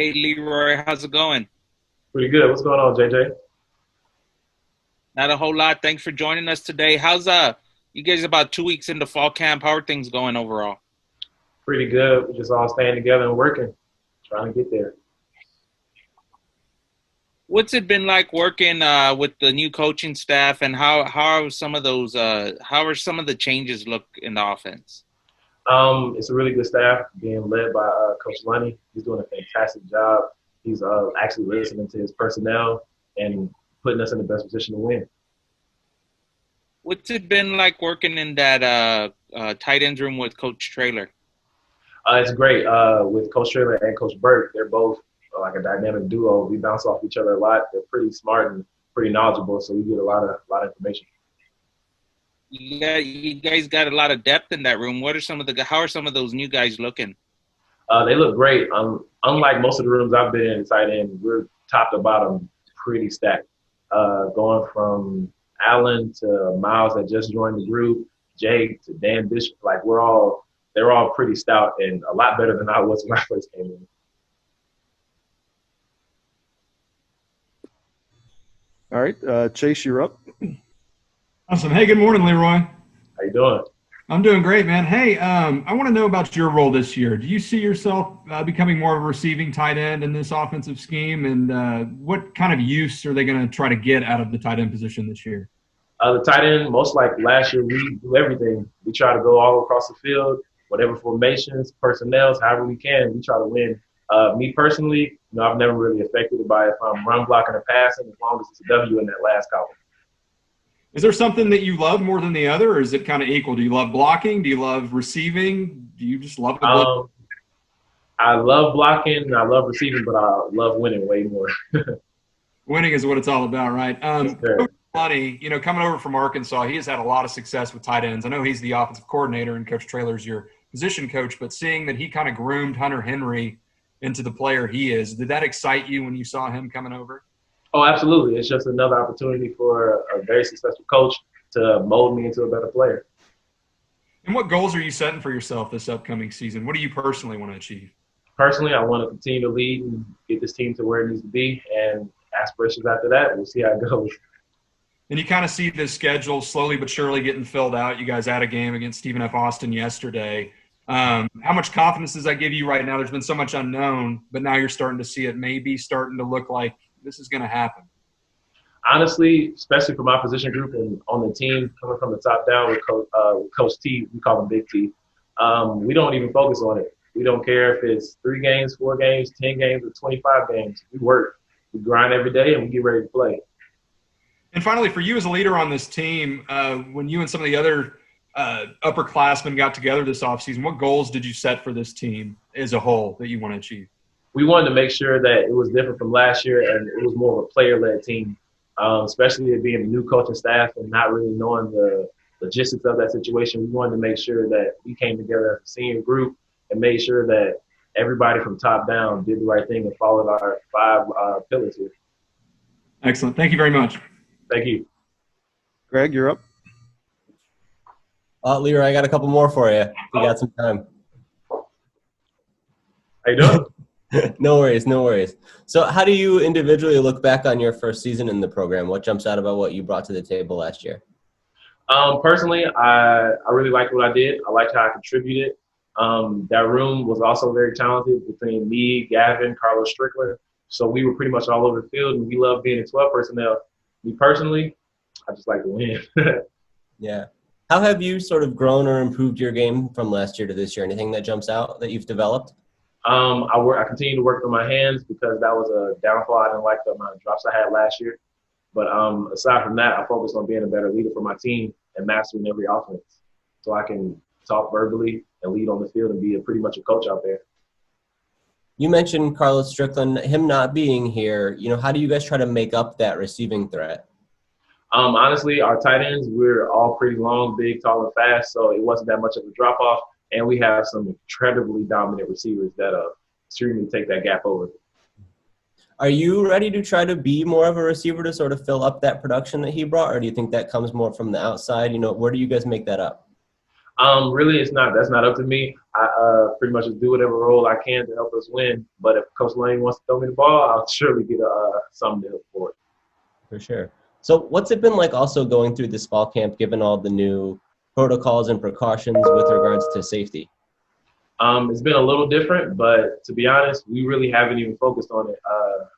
Hey Leroy, how's it going? Pretty good. What's going on, JJ? Not a whole lot. Thanks for joining us today. How's you guys about 2 weeks into fall camp? How are things going overall? Pretty good. We're just all staying together and working, trying to get there. What's it been like working with the new coaching staff, and how are some of those how are some of the changes look in the offense? It's a really good staff being led by Coach Lunny. He's doing a fantastic job. He's actually listening to his personnel and putting us in the best position to win. What's it been like working in that tight ends room with Coach Trailer? It's great with Coach Trailer and Coach Burke. They're both like a dynamic duo. We bounce off each other a lot. They're pretty smart and pretty knowledgeable, so we get a lot of information. You guys got a lot of depth in that room. What are some of the how are some of those new guys looking? They look great. Unlike most of the rooms I've been in, tight end, we're top to bottom pretty stacked. Going from Allen to Miles that just joined the group, Jake to Dan Bishop, like they're all pretty stout and a lot better than I was when I first came in. All right, Chase, you're up. Awesome. Hey, good morning, Leroy. How you doing? I'm doing great, man. Hey, I want to know about your role this year. Do you see yourself becoming more of a receiving tight end in this offensive scheme? And what kind of use are they going to try to get out of the tight end position this year? The tight end, most like last year, we do everything. We try to go all across the field, whatever formations, personnels, however we can. We try to win. Me personally, I've never really affected by if I'm run blocking or passing, as long as it's a W in that last column. Is there something that you love more than the other, or is it kind of equal? Do you love blocking? Do you love receiving? Do you just love it? I love blocking and I love receiving, but I love winning way more. Winning is what it's all about, right? Yes, Coach Money, coming over from Arkansas, he has had a lot of success with tight ends. I know he's the offensive coordinator and Coach Traylor's your position coach, but seeing that he kind of groomed Hunter Henry into the player he is, did that excite you when you saw him coming over? Oh, absolutely. It's just another opportunity for a very successful coach to mold me into a better player. And what goals are you setting for yourself this upcoming season? What do you personally want to achieve? Personally, I want to continue to lead and get this team to where it needs to be, and aspirations after that, we'll see how it goes. And you kind of see the schedule slowly but surely getting filled out. You guys had a game against Stephen F. Austin yesterday. How much confidence does that give you right now? There's been so much unknown, but now you're starting to see it maybe starting to look like this is going to happen. Honestly, especially for my position group and on the team, coming from the top down with Coach T, we call him Big T, we don't even focus on it. We don't care if it's 3 games, 4 games, 10 games, or 25 games. We work. We grind every day, and we get ready to play. And finally, for you as a leader on this team, when you and some of the other upperclassmen got together this offseason, what goals did you set for this team as a whole that you want to achieve? We wanted to make sure that it was different from last year and it was more of a player-led team, especially it being a new coaching staff and not really knowing the logistics of that situation. We wanted to make sure that we came together as a senior group and made sure that everybody from top down did the right thing and followed our 5 pillars here. Excellent. Thank you very much. Thank you. Greg, you're up. Leroy, I got a couple more for you. We got some time. How you doing? No worries, no worries. So how do you individually look back on your first season in the program? What jumps out about what you brought to the table last year? Personally, I really liked what I did. I liked how I contributed. That room was also very talented between me, Gavin, Carlos Strickland. So we were pretty much all over the field, and we loved being in 12 personnel. Me personally, I just like to win. Yeah. How have you sort of grown or improved your game from last year to this year? Anything that jumps out that you've developed? I continue to work on my hands because that was a downfall. I didn't like the amount of drops I had last year. But aside from that, I focused on being a better leader for my team and mastering every offense so I can talk verbally and lead on the field and be pretty much a coach out there. You mentioned Carlos Strickland, him not being here. How do you guys try to make up that receiving threat? Honestly, our tight ends, we're all pretty long, big, tall, and fast, so it wasn't that much of a drop-off. And we have some incredibly dominant receivers that extremely take that gap over. Are you ready to try to be more of a receiver to sort of fill up that production that he brought, or do you think that comes more from the outside? Where do you guys make that up? Really, it's not. That's not up to me. I pretty much just do whatever role I can to help us win. But if Coach Lane wants to throw me the ball, I'll surely get something to help for it. For sure. So what's it been like also going through this fall camp, given all the new protocols and precautions with regards to safety? It's been a little different, but to be honest, we really haven't even focused on it.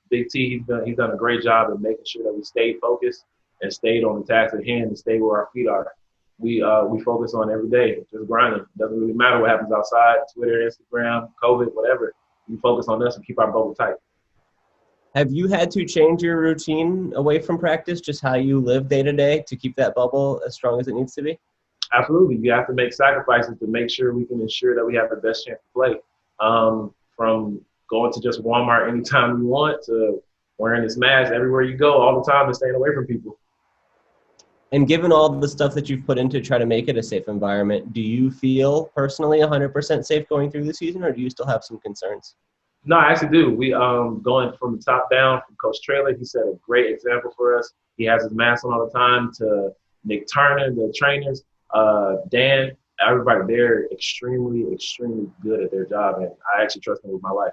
Big T, he's done a great job of making sure that we stayed focused and stayed on the task at hand and stayed where our feet are. We focus on every day, just grinding. It doesn't really matter what happens outside, Twitter, Instagram, COVID, whatever. We focus on us and keep our bubble tight. Have you had to change your routine away from practice, just how you live day to day to keep that bubble as strong as it needs to be? Absolutely. You have to make sacrifices to make sure we can ensure that we have the best chance to play. From going to just Walmart anytime you want to wearing this mask everywhere you go all the time and staying away from people. And given all the stuff that you've put in to try to make it a safe environment, do you feel personally 100% safe going through the season, or do you still have some concerns? No, I actually do. We going from the top down from Coach Traylor. He set a great example for us. He has his mask on all the time. To Nick Turner, the trainers, Dan, everybody, they're extremely, extremely good at their job, and I actually trust them with my life.